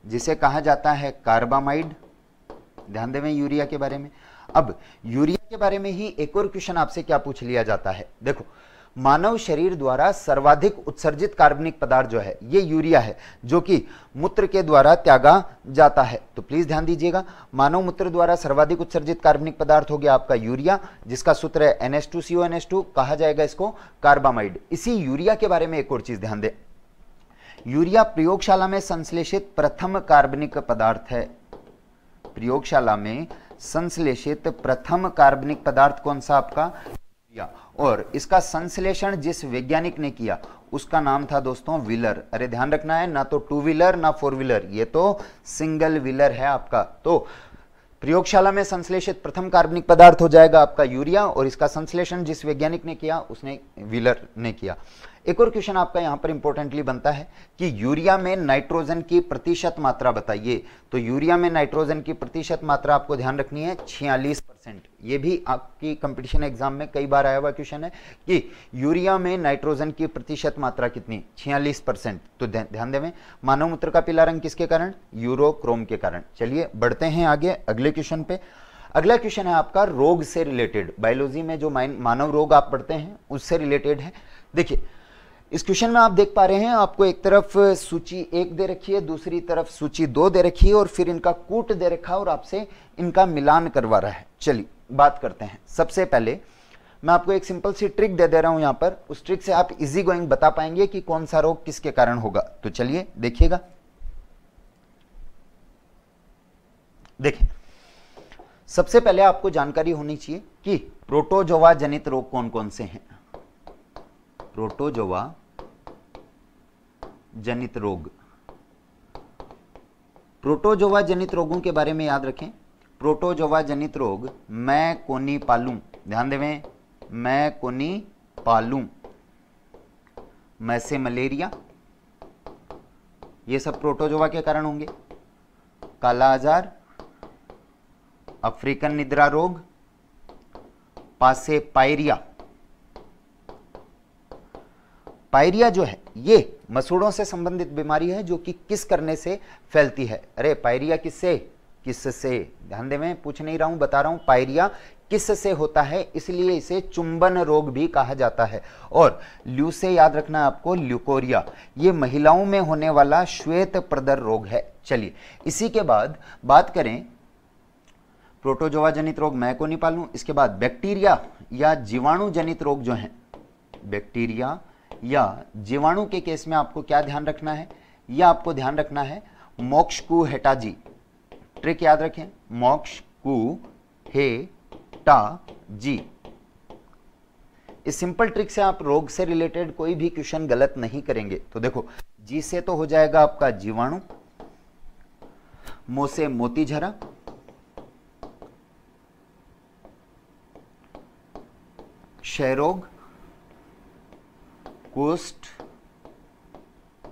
जिसे कहा जाता है कार्बामाइड। ध्यान देवें यूरिया के बारे में। अब यूरिया के बारे में ही एक और क्वेश्चन आपसे क्या पूछ लिया जाता है? देखो, मानव शरीर द्वारा सर्वाधिक उत्सर्जित कार्बनिक पदार्थ जो है ये यूरिया है, जो कि मूत्र के द्वारा त्यागा जाता है। तो प्लीज ध्यान दीजिएगा, मानव मूत्र द्वारा सर्वाधिक उत्सर्जित कार्बनिक पदार्थ हो गया आपका यूरिया, जिसका सूत्र है NH2CONH2, कहा जाएगा इसको कार्बामाइड। इसी यूरिया के बारे में एक और चीज ध्यान दें, यूरिया प्रयोगशाला में संश्लेषित प्रथम कार्बनिक पदार्थ है। प्रयोगशाला में संश्लेषित प्रथम कार्बनिक पदार्थ कौन सा? आपका यूरिया। और इसका संश्लेषण जिस वैज्ञानिक ने किया उसका नाम था दोस्तों व्हीलर। अरे ध्यान रखना है, ना तो 2 व्हीलर ना 4 व्हीलर, ये तो सिंगल व्हीलर है आपका। तो प्रयोगशाला में संश्लेषित प्रथम कार्बनिक पदार्थ हो जाएगा आपका यूरिया, और इसका संश्लेषण जिस वैज्ञानिक ने किया उसने व्हीलर ने किया। एक और क्वेश्चन आपका यहां पर इंपॉर्टेंटली बनता है कि यूरिया में नाइट्रोजन की प्रतिशत मात्रा बताइए। तो यूरिया में नाइट्रोजन की प्रतिशत मात्रा आपको ध्यान रखनी है 46%। ये भी आपकी कंपटीशन एग्जाम में कई बार आया हुआ क्वेश्चन है कि यूरिया में नाइट्रोजन की प्रतिशत मात्रा कितनी? 46%। तो ध्यान देवें, मानव मूत्र का पीला रंग किसके कारण? यूरोक्रोम के कारण। चलिए बढ़ते हैं आगे अगले क्वेश्चन पे। अगला क्वेश्चन है आपका रोग से रिलेटेड, बायोलॉजी में जो मानव रोग आप पढ़ते हैं उससे रिलेटेड है। देखिए इस क्वेश्चन में आप देख पा रहे हैं, आपको एक तरफ सूची 1 दे रखी है, दूसरी तरफ सूची 2 दे रखी है, और फिर इनका कूट दे रखा है और आपसे इनका मिलान करवा रहा है। चलिए बात करते हैं। सबसे पहले मैं आपको एक सिंपल सी ट्रिक दे दे रहा हूं यहां पर, उस ट्रिक से आप इजी गोइंग बता पाएंगे कि कौन सा रोग किसके कारण होगा। तो चलिए देखिएगा। देखिए सबसे पहले आपको जानकारी होनी चाहिए कि प्रोटोजोआ जनित रोग कौन कौन से हैं। प्रोटोजोआ जनित रोग प्रोटोजोआ जनित रोगों के बारे में याद रखें। प्रोटोजोआ जनित रोग मैकोनीपालुम, ध्यान देवें, मैकोनीपालुम, मैसे मलेरिया, ये सब प्रोटोजोआ के कारण होंगे। काला आजार, अफ्रीकन निद्रा रोग, पासे पायरिया। पायरिया जो है ये मसूड़ों से संबंधित बीमारी है जो कि किस करने से फैलती है। अरे पायरिया किससे, किससे, ध्यान देवें, पूछ नहीं रहा हूं, बता रहा हूं, पायरिया किससे होता है, इसलिए इसे चुंबन रोग भी कहा जाता है। और ल्यू से याद रखना आपको, ल्यूकोरिया, ये महिलाओं में होने वाला श्वेत प्रदर रोग है। चलिए इसी के बाद बात करें प्रोटोजोआ जनित रोग मैकोनीपालुम, इसके बाद बैक्टीरिया या जीवाणु जनित रोग जो हैं, बैक्टीरिया या जीवाणु के केस में आपको क्या ध्यान रखना है, या आपको ध्यान रखना है मोक्सकुहेटाजी। ट्रिक याद रखें, मोक्सकुहेटाजी। इस सिंपल ट्रिक से आप रोग से रिलेटेड कोई भी क्वेश्चन गलत नहीं करेंगे। तो देखो, जी से तो हो जाएगा आपका जीवाणु, मो से मोतीझरा, क्षय रोग, कुष्ठ,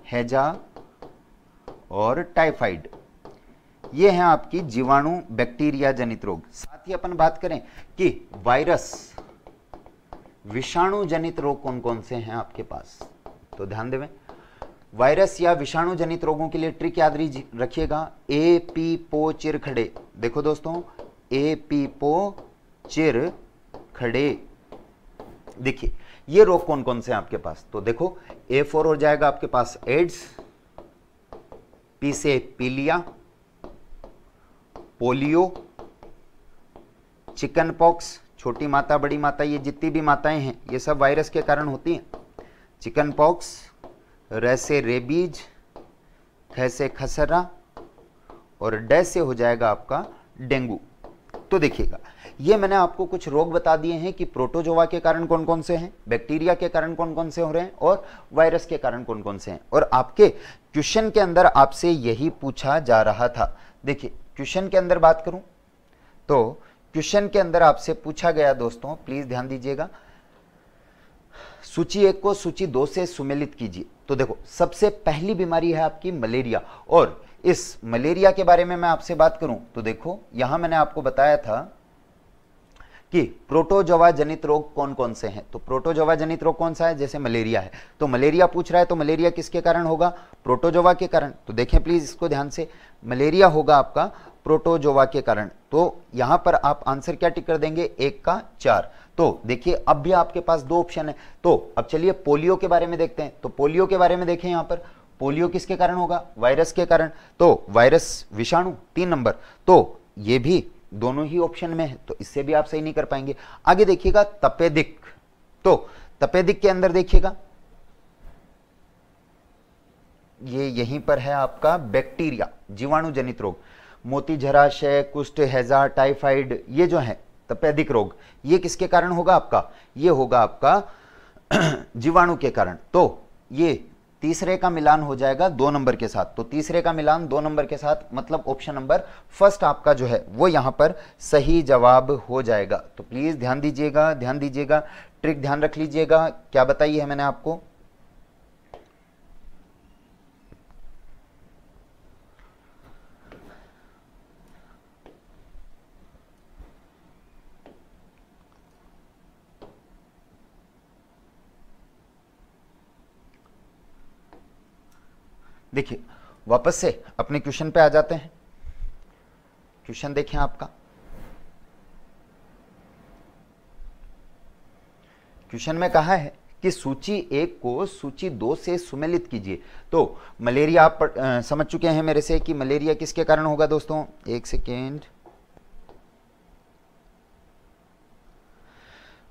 हैजा और टाइफाइड, ये हैं आपकी जीवाणु बैक्टीरिया जनित रोग। साथ ही अपन बात करें कि वायरस विषाणु जनित रोग कौन कौन से हैं आपके पास, तो ध्यान देवें, वायरस या विषाणु जनित रोगों के लिए ट्रिक याद रखिएगा, ए पी पो चिर खड़े। देखो दोस्तों, ए पी पो चिर खड़े, देखिए ये रोग कौन कौन से हैं आपके पास, तो देखो A4 हो जाएगा आपके पास एड्स, पी से पीलिया, पोलियो, चिकन पॉक्स, छोटी माता बड़ी माता, ये जितनी भी माताएं हैं ये सब वायरस के कारण होती हैं। चिकन पॉक्स, रे से रेबीज, ख से खसरा और डे से हो जाएगा आपका डेंगू। तो देखिएगा, ये मैंने आपको कुछ रोग बता दिए हैं कि प्रोटोजोआ के कारण कौन कौन से हैं, बैक्टीरिया के कारण कौन कौन से हो रहे हैं और वायरस के कारण कौन कौन से हैं। और आपके क्वेश्चन के अंदर आपसे यही पूछा जा रहा था। देखिए क्वेश्चन के अंदर बात करूं तो क्वेश्चन के अंदर आपसे पूछा गया दोस्तों, प्लीज ध्यान दीजिएगा, सूची 1 को सूची 2 से सुमेलित कीजिए। तो देखो सबसे पहली बीमारी है आपकी मलेरिया, और इस मलेरिया के बारे में मैं आपसे बात करूं तो देखो यहां मैंने आपको बताया था कि प्रोटोजोआ जनित रोग कौन कौन से हैं। तो प्रोटोजोआ जनित रोग कौन सा है, जैसे मलेरिया है, तो मलेरिया पूछ रहा है, तो मलेरिया किसके कारण होगा, प्रोटोजोआ के कारण। तो देखें प्लीज इसको ध्यान से, मलेरिया होगा आपका प्रोटोजोआ के कारण। तो यहां पर आप आंसर क्या टिक कर देंगे, 1 का 4। तो देखिए अब भी आपके पास 2 ऑप्शन है। तो अब चलिए पोलियो के बारे में देखते हैं। तो पोलियो के बारे में देखें, यहां पर पोलियो किसके कारण होगा, वायरस के कारण। तो वायरस विषाणु 3 नंबर, तो ये भी दोनों ही ऑप्शन में है, तो इससे भी आप सही नहीं कर पाएंगे। आगे देखिएगा तपेदिक, तो तपेदिक के अंदर देखिएगा ये यहीं पर है आपका बैक्टीरिया जीवाणु जनित रोग, मोतीझरा, क्षय, कुष्ठ, हैजा, टाइफाइड, ये जो है तपेदिक रोग, ये किसके कारण होगा आपका, ये होगा आपका जीवाणु के कारण। तो ये तीसरे का मिलान हो जाएगा 2 नंबर के साथ। तो तीसरे का मिलान 2 नंबर के साथ, मतलब ऑप्शन नंबर फर्स्ट आपका जो है वो यहां पर सही जवाब हो जाएगा। तो प्लीज ध्यान दीजिएगा, ध्यान दीजिएगा, ट्रिक ध्यान रख लीजिएगा। क्या बताई है मैंने आपको, देखिए वापस से अपने क्वेश्चन पे आ जाते हैं। क्वेश्चन देखें आपका, क्वेश्चन में कहा है कि सूची 1 को सूची 2 से सुमेलित कीजिए। तो मलेरिया आप समझ चुके हैं मेरे से कि मलेरिया किसके कारण होगा दोस्तों, 1 सेकेंड,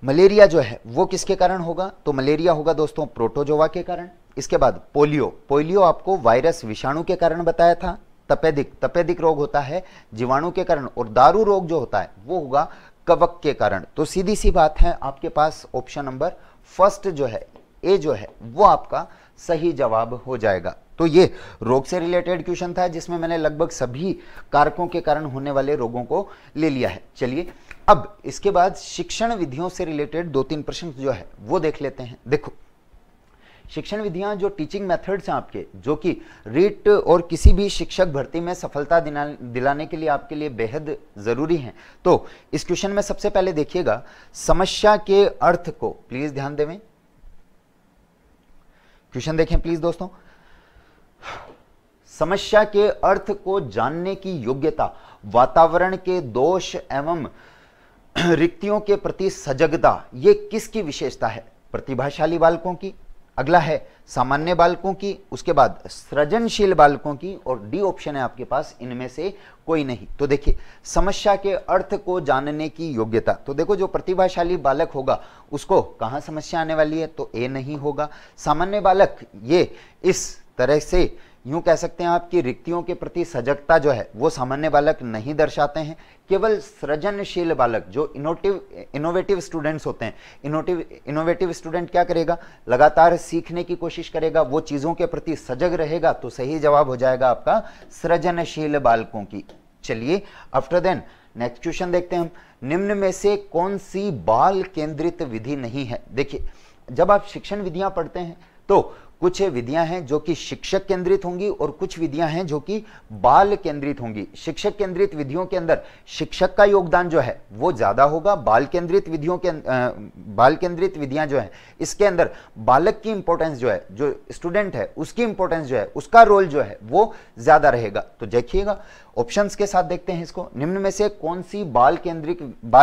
मलेरिया जो है वो किसके कारण होगा, तो मलेरिया होगा दोस्तों प्रोटोजोआ के कारण। इसके बाद पोलियो, पोलियो आपको वायरस विषाणु के कारण बताया था। तपेदिक, तपेदिक रोग होता है जीवाणु के कारण, और दारू रोग जो होता है वो होगा कवक के कारण। तो सीधी सी बात है, आपके पास ऑप्शन नंबर फर्स्ट जो है, ए जो है वो आपका सही जवाब हो जाएगा। तो ये रोग से रिलेटेड क्वेश्चन था जिसमें मैंने लगभग सभी कारकों के कारण होने वाले रोगों को ले लिया है। चलिए अब इसके बाद शिक्षण विधियों से रिलेटेड 2-3 प्रश्न जो है वो देख लेते हैं। देखो, शिक्षण विधियां जो टीचिंग मेथड्स हैं आपके, जो कि रीट और किसी भी शिक्षक भर्ती में सफलता दिलाने के लिए आपके लिए बेहद जरूरी हैं। तो इस क्वेश्चन में सबसे पहले देखिएगा, समस्या के अर्थ को प्लीज ध्यान देवें। क्वेश्चन देखें प्लीज दोस्तों। समस्या के अर्थ को जानने की योग्यता, वातावरण के दोष एवं रिक्तियों के प्रति सजगता, ये किसकी विशेषता है? प्रतिभाशाली बालकों की, अगला है सामान्य बालकों की, उसके बाद सृजनशील बालकों की, और डी ऑप्शन है आपके पास इनमें से कोई नहीं। तो देखिए, समस्या के अर्थ को जानने की योग्यता, तो देखो जो प्रतिभाशाली बालक होगा उसको कहां समस्या आने वाली है, तो ए नहीं होगा। सामान्य बालक ये इस तरह से यूं कह सकते हैं आपकी रिक्तियों के प्रति सजगता जो है वो सामान्य बालक नहीं दर्शाते हैं। केवल सृजनशील बालक जो इनोवेटिव स्टूडेंट्स होते हैं, इनोवेटिव स्टूडेंट क्या करेगा, लगातार सीखने की कोशिश करेगा, वो चीजों के प्रति सजग रहेगा, तो सही जवाब हो जाएगा आपका सृजनशील बालकों की। चलिए आफ्टर देन नेक्स्ट क्वेश्चन देखते हैं हम, निम्न में से कौन सी बाल केंद्रित विधि नहीं है? देखिए, जब आप शिक्षण विधियां पढ़ते हैं तो कुछ विधियां हैं जो कि शिक्षक केंद्रित होंगी और कुछ विधियां हैं जो कि बाल केंद्रित होंगी। शिक्षक केंद्रित विधियों के अंदर शिक्षक का योगदान जो है वो ज्यादा होगा। बाल केंद्रित विधियां जो है इसके अंदर बालक की इंपॉर्टेंस जो है, जो स्टूडेंट है उसकी इंपॉर्टेंस जो है, उसका रोल जो है वो ज्यादा रहेगा। तो देखिएगा ऑप्शंस के साथ देखते हैं इसको, निम्न में से कौन सी बाल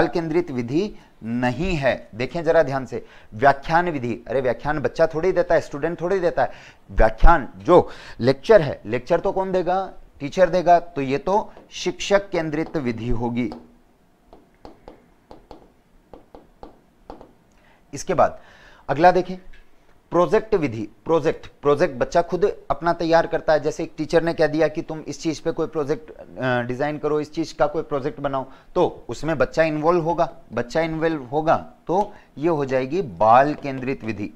केंद्रित विधि नहीं है? देखें जरा ध्यान से, व्याख्यान विधि, अरे व्याख्यान बच्चा थोड़ी देता है, स्टूडेंट थोड़ी देता है। व्याख्यान जो लेक्चर है, लेक्चर तो कौन देगा, टीचर देगा, तो ये तो शिक्षक केंद्रित विधि होगी। इसके बाद अगला देखें, प्रोजेक्ट विधि। प्रोजेक्ट बच्चा खुद अपना तैयार करता है, जैसे एक टीचर ने कह दिया कि तुम इस चीज पे कोई प्रोजेक्ट डिजाइन करो, इस चीज का कोई प्रोजेक्ट बनाओ, तो उसमें बच्चा इन्वॉल्व होगा, तो ये हो जाएगी बाल केंद्रित विधि।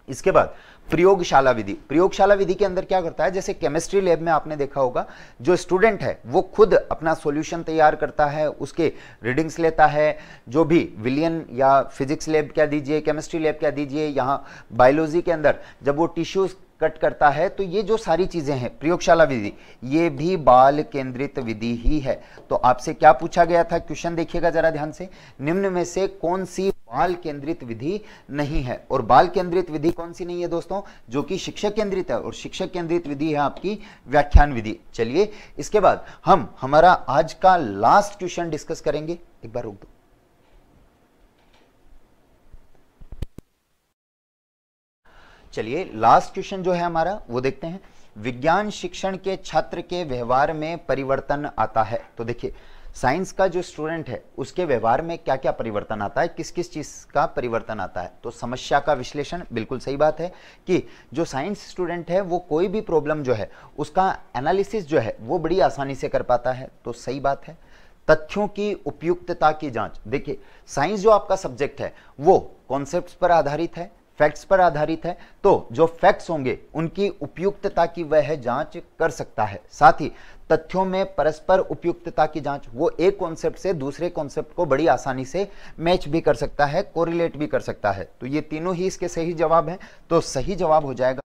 इसके बाद प्रयोगशाला विधि के अंदर क्या करता है, जैसे केमिस्ट्री लैब में आपने देखा होगा, जो स्टूडेंट है वो खुद अपना सॉल्यूशन तैयार करता है, उसके रीडिंग्स लेता है, जो भी विलियन या फिजिक्स लैब क्या दीजिए, केमिस्ट्री लैब क्या दीजिए, यहाँ बायोलॉजी के अंदर जब वो टिश्यूज कट करता है, तो ये जो सारी चीजें हैं प्रयोगशाला विधि, ये भी बाल केंद्रित विधि ही है। तो आपसे क्या पूछा गया था, क्वेश्चन देखिएगा जरा ध्यान से, निम्न में से कौन सी बाल केंद्रित विधि नहीं है? और बाल केंद्रित विधि कौन सी नहीं है दोस्तों, जो कि शिक्षक केंद्रित है, और शिक्षक केंद्रित विधि है आपकी व्याख्यान विधि। चलिए इसके बाद हम हमारा आज का लास्ट क्वेश्चन डिस्कस करेंगे। एक बार रुक दो। चलिए लास्ट क्वेश्चन जो है हमारा वो देखते हैं, विज्ञान शिक्षण के छात्र के व्यवहार में परिवर्तन आता है। तो देखिए, साइंस का जो स्टूडेंट है उसके व्यवहार में क्या क्या परिवर्तन आता है, किस किस चीज का परिवर्तन आता है? तो समस्या का विश्लेषण, बिल्कुल सही बात है कि जो साइंस स्टूडेंट है वो कोई भी प्रॉब्लम जो है उसका एनालिसिस जो है वो बड़ी आसानी से कर पाता है, तो सही बात है। तथ्यों की उपयुक्तता की जांच, देखिए साइंस जो आपका सब्जेक्ट है वो कॉन्सेप्ट्स पर आधारित है, फैक्ट्स पर आधारित है, तो जो फैक्ट्स होंगे उनकी उपयुक्तता की वह जांच कर सकता है। साथ ही तथ्यों में परस्पर उपयुक्तता की जांच, वो एक कॉन्सेप्ट से दूसरे कॉन्सेप्ट को बड़ी आसानी से मैच भी कर सकता है, कोरिलेट भी कर सकता है। तो ये तीनों ही इसके सही जवाब हैं, तो सही जवाब हो जाएगा